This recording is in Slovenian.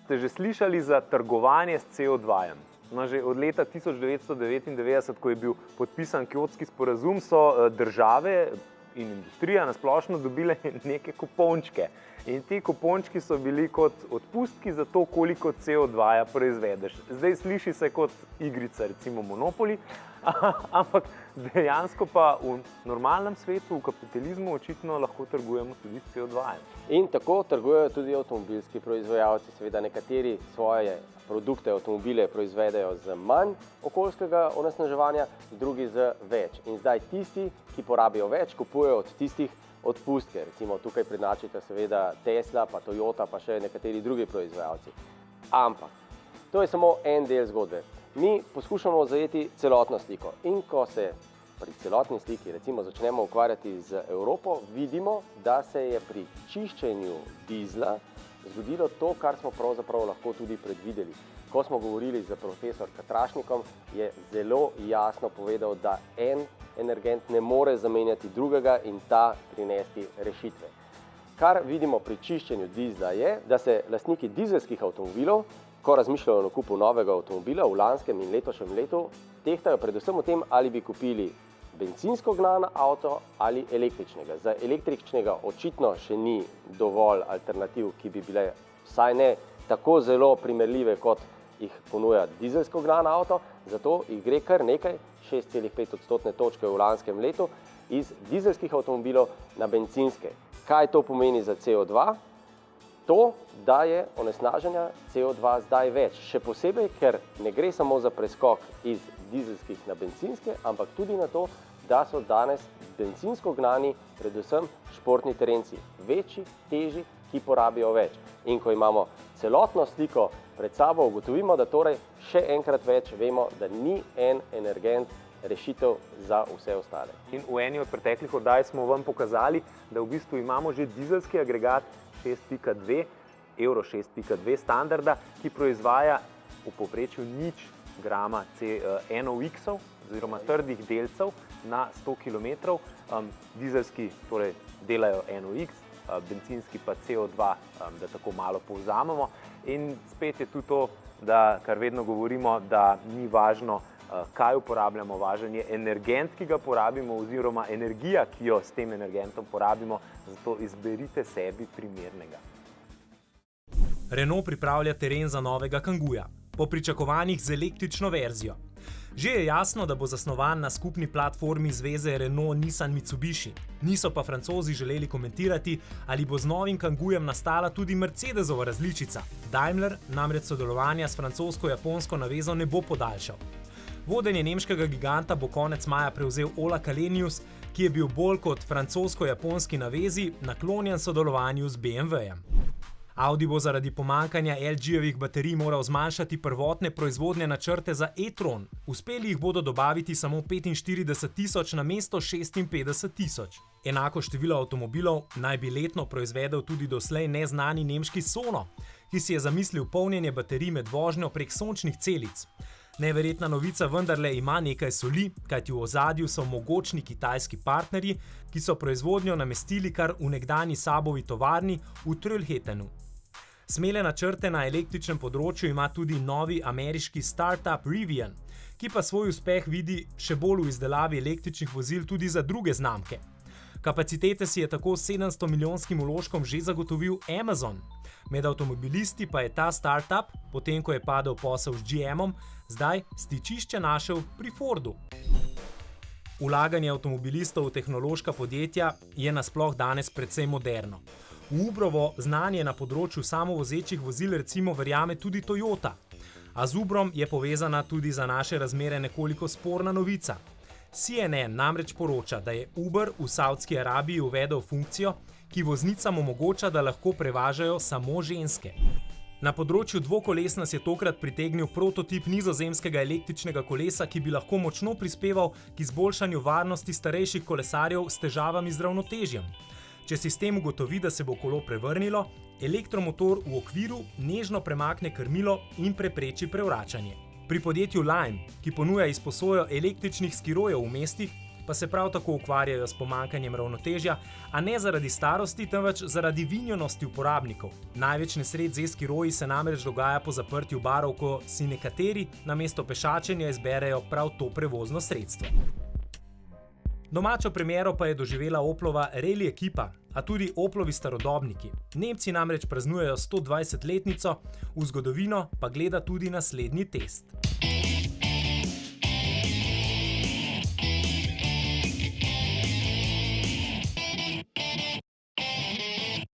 Ste že slišali za trgovanje s CO2? No, že od leta 1999, ko je bil podpisan Kjotski sporazum, so države in industrija na splošno dobile neke kupončke. In ti kupončki so bili kot odpustki za to, koliko CO2 proizvedeš. Zdaj sliši se kot igrica, recimo Monopoly, ampak dejansko pa v normalnem svetu, v kapitalizmu, očitno lahko trgujemo tudi s CO2. In tako trgujejo tudi avtomobilski proizvajalci. Seveda nekateri svoje produkte, avtomobile proizvedejo z manj okoljskega onesnaževanja, drugi z več. In zdaj tisti, ki porabijo več, kupujejo od tistih odpustke. Recimo tukaj prednjačita seveda Tesla, pa Toyota, pa še nekateri drugi proizvajalci. Ampak to je samo en del zgodbe. Mi poskušamo zajeti celotno sliko. In ko se pri celotni sliki recimo začnemo ukvarjati z Evropo, vidimo, da se je pri čiščenju dizla zgodilo to, kar smo pravzaprav lahko tudi predvideli. Ko smo govorili z profesor Katrašnikom, je zelo jasno povedal, da en energent ne more zamenjati drugega in ta prinesti rešitve. Kar vidimo pri čiščenju dizla je, da se lastniki dizelskih avtomobilov, ko razmišljajo o nakupu novega avtomobila v lanskem in letošnjem letu, tehtajo predvsem o tem, ali bi kupili bencinsko gnan avto ali električnega. Za električnega očitno še ni dovolj alternativ, ki bi bile vsaj ne tako zelo primerljive, kot jih ponuja dizelsko gnan avto, zato jih gre kar nekaj, 6,5% točke v lanskem letu, iz dizelskih avtomobilov na bencinske. Kaj to pomeni za CO2? To, da je onesnaženja CO2 zdaj več. Še posebej, ker ne gre samo za preskok iz dizelskih na bencinske, ampak tudi na to, da so danes bencinsko gnani predvsem športni terenci. Večji, težji, ki porabijo več. In ko imamo celotno sliko pred sabo, ugotovimo, da torej še enkrat več vemo, da ni en energent rešitev za vse ostale. In v eni od preteklih oddaj smo vam pokazali, da v bistvu imamo že dizelski agregat 6.2, Euro 6.2 standarda, ki proizvaja v povprečju 0 grama NOx-ov, oziroma trdih delcev na 100 km. Dizelski torej delajo NOx, bencinski pa CO2, da tako malo povzamemo. In spet je tudi to, da kar vedno govorimo, da ni važno, kaj uporabljamo, važen je energent, ki ga porabimo, oziroma energija, ki jo s tem energentom porabimo, zato izberite sebi primernega. Renault pripravlja teren za novega kanguja, po pričakovanjih z električno verzijo. Že je jasno, da bo zasnovan na skupni platformi zveze Renault-Nissan-Mitsubishi. Niso pa Francozi želeli komentirati, ali bo z novim kangujem nastala tudi Mercedesova različica. Daimler namreč sodelovanja s francosko-japonsko navezo ne bo podaljšal. Vodenje nemškega giganta bo konec maja prevzel Ola Källenius, ki je bil bolj kot francosko-japonski navezi naklonjen sodelovanju z BMW-jem. Audi bo zaradi pomanjkanja LG-jevih baterij moral zmanjšati prvotne proizvodne načrte za e-tron. Uspeli jih bodo dobaviti samo 45.000 namesto 56.000. Enako število avtomobilov naj bi letno proizvedel tudi doslej neznani nemški Sono, ki si je zamislil polnjenje baterij med vožnjo prek sončnih celic. Neverjetna novica vendarle ima nekaj soli, kajti v ozadju so mogočni kitajski partnerji, ki so proizvodnjo namestili kar v nekdanji Saabovi tovarni v Tröllhetenu. Smele načrte na električnem področju ima tudi novi ameriški startup Rivian, ki pa svoj uspeh vidi še bolj v izdelavi električnih vozil tudi za druge znamke. Kapacitete si je tako s 700 milijonskim vložkom že zagotovil Amazon. Med avtomobilisti pa je ta startup, potem ko je padel posel s GM-om, zdaj stičišče našel pri Fordu. Vlaganje avtomobilistov v tehnološka podjetja je nasploh danes precej moderno. V Ubrovo znanje na področju samovozečih vozil recimo verjame tudi Toyota. A z Ubrom je povezana tudi za naše razmere nekoliko sporna novica. CNN namreč poroča, da je Uber v Saudski Arabiji uvedel funkcijo, ki voznicam omogoča, da lahko prevažajo samo ženske. Na področju dvokoles nas je tokrat pritegnil prototip nizozemskega električnega kolesa, ki bi lahko močno prispeval k izboljšanju varnosti starejših kolesarjev s težavami z ravnotežjem. Če sistem ugotovi, da se bo kolo prevrnilo, elektromotor v okviru nežno premakne krmilo in prepreči prevračanje. Pri podjetju Lime, ki ponuja izposojo električnih skirojev v mestih, pa se prav tako ukvarjajo s pomankanjem ravnotežja, a ne zaradi starosti, temveč zaradi vinjenosti uporabnikov. Največ nesreč z e-skiroji se namreč dogaja po zaprtju barov, ko si nekateri namesto pešačenja izberejo prav to prevozno sredstvo. Domačo premiero pa je doživela Oplova rally ekipa, a tudi Oplovi starodobniki. Nemci namreč praznujejo 120-letnico, v zgodovino pa gleda tudi naslednji test.